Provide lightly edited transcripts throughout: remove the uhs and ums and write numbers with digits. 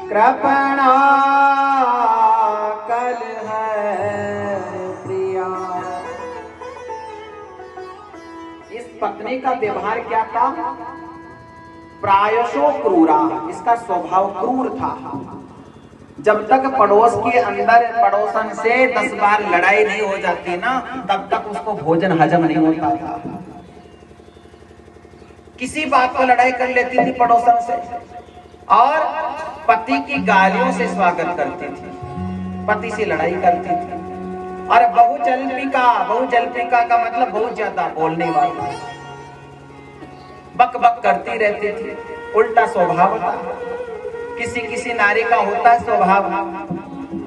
कृपणा कल है प्रिया। इस पत्नी का व्यवहार क्या था? प्रायशो क्रूरा, इसका स्वभाव क्रूर था। जब तक पड़ोस के अंदर पड़ोसन से 10 बार लड़ाई नहीं हो जाती ना, तब तक उसको भोजन हजम नहीं होता था। किसी बात पर लड़ाई कर लेती थी पड़ोसन से, और पति की गालियों से स्वागत करती थी, पति से लड़ाई करती थी। और बहुजल्पिका का मतलब बहुत ज्यादा बोलने वाली, बक बक करती रहती थी, उल्टा स्वभाव था। किसी किसी नारी का होता है स्वभाव,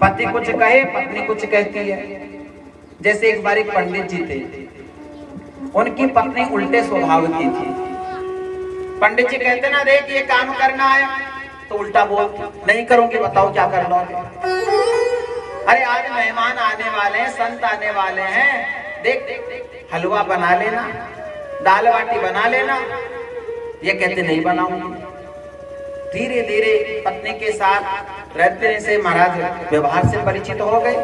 पति कुछ कहे पत्नी कुछ कहती है। जैसे एक बार एक पंडित जी थे, उनकी पत्नी उल्टे स्वभाव की थी। पंडित जी कहते ना, देख ये काम करना है, तो उल्टा बोल, नहीं करूंगी, बताओ क्या कर लोगे। अरे आज मेहमान आने वाले हैं, संत आने वाले हैं, देख हलवा बना लेना, दाल बाटी बना लेना। ये कहते नहीं बनाऊंगी। धीरे धीरे पत्नी के साथ रहते से महाराज व्यवहार से परिचित हो गए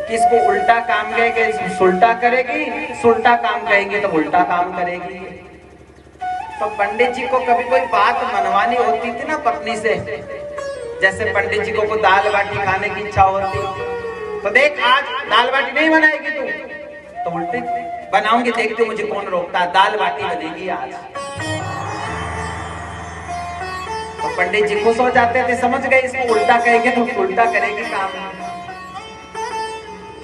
कि इसको उल्टा काम कहेगी सुल्टा करेगी, सुल्टा काम कहेगी तो उल्टा काम करेगी। तो पंडित जी को कभी कोई बात मनवानी होती थी ना पत्नी से, जैसे पंडित जी को दाल बाटी खाने की इच्छा होती, तो देख आज दाल बाटी नहीं बनाएगी तू, तो उल्टी बनाऊंगी, देखते मुझे कौन रोकता, दाल बाटी बनेगी आज। तो पंडित जी खुश हो जाते थे, समझ गए इसको उल्टा कहेंगे तो उल्टा करेगी काम,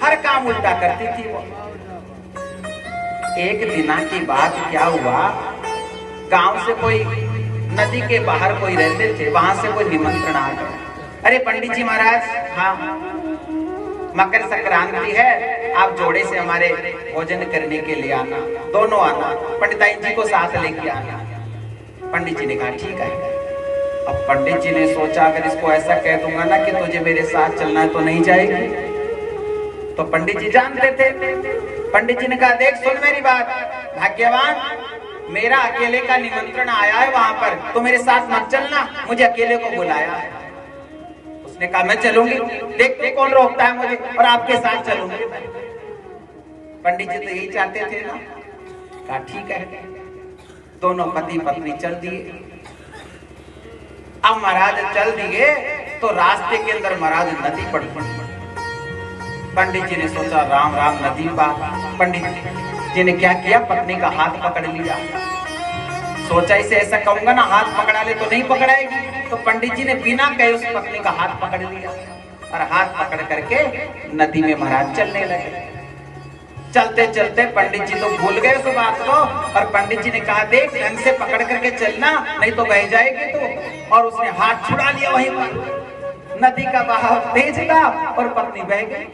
हर काम उल्टा करती थी वो। एक दिना की बात क्या हुआ, गांव से कोई, नदी के बाहर कोई रहते थे, वहां से कोई निमंत्रण आ गया। अरे पंडित जी महाराज, हाँ मकर संक्रांति है, आप जोड़े से हमारे भोजन करने के लिए आना, दोनों आना, पंडिताई जी को साथ लेके आना। पंडित जी ने कहा ठीक है। अब पंडित जी ने सोचा अगर इसको ऐसा कह दूंगा ना कि तुझे मेरे साथ चलना है तो नहीं जाएगी। तो पंडित जी जानते थे। पंडित जी ने कहा देख सुन मेरी बात, भाग्यवान, मेरा अकेले का निमंत्रण आया है वहां पर, तो मेरे साथ मत चलना, मुझे अकेले को बुलाया है। उसने कहा मैं चलूंगी, देखते कौन रोकता है मुझे, और आपके साथ चलूंगी। पंडित जी तो यही चाहते थे ना। कहा ठीक है। दोनों पति पत्नी चल दिए। अब महाराज चल दिए तो रास्ते के अंदर महाराज नदी पड़ी। पंडित जी ने सोचा राम राम नदी पार। पंडित जी ने क्या किया, पत्नी का हाथ पकड़ लिया। सोचा इसे ऐसा कहूंगा ना हाथ पकड़ा ले तो नहीं पकड़ाएगी, तो पंडित जी ने बिना कहे उस पत्नी का हाथ पकड़ लिया और हाथ पकड़ करके नदी में महाराज चलने लगे। चलते चलते पंडित जी तो भूल गए उस बात को, और पंडित जी ने कहा देख ढंग से पकड़ करके चलना, नहीं तो बह जाएगी तो। और उसने हाथ छुड़ा लिया वहीं पर। नदी का बहाव तेज था और पत्नी बह गई।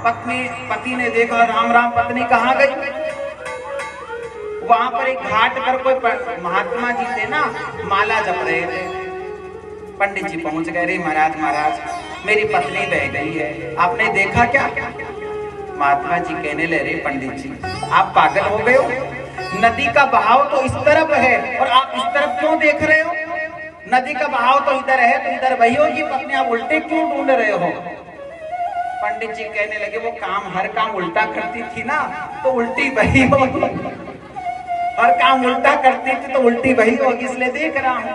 पति ने देखा राम राम, पत्नी कहाँ गई। वहां पर एक घाट पर कोई महात्मा जी थे ना, माला जप रहे थे। पंडित जी पहुंच गए, रे महाराज महाराज मेरी पत्नी बह गई है, आपने देखा क्या। महात्मा जी कहने लगे पंडित जी आप पागल हो गए हो, नदी का बहाव तो इस तरफ है और आप इस तरफ क्यों देख रहे हो। नदी का बहाव तो इधर है तो इधर बही होगी पत्नी, आप उल्टे क्यों ढूंढ रहे हो। पंडित जी कहने लगे वो काम हर काम उल्टा करती थी ना, तो उल्टी बही होगी, हर काम उल्टा करती थी तो उल्टी बही होगी, इसलिए देख रहा हूं।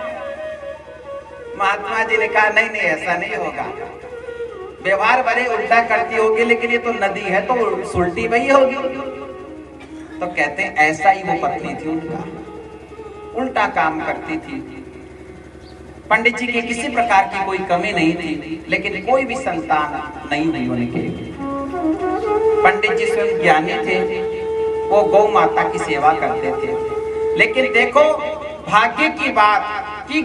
महात्मा जी ने कहा नहीं नहीं ऐसा नहीं होगा, व्यवहार भले उल्टा करती होगी लेकिन ये तो नदी है तो उल्टी बही होगी। तो कहते हैं ऐसा ही वो पत्नी थी उनका, उल्टा काम करती थी। पंडित जी की किसी प्रकार की कोई कमी नहीं थी, लेकिन कोई भी संतान नहीं हुई उनके। पंडित जी स्वयं ज्ञानी थे, वो गौ माता की सेवा करते थे। लेकिन देखो भाग्य की बात,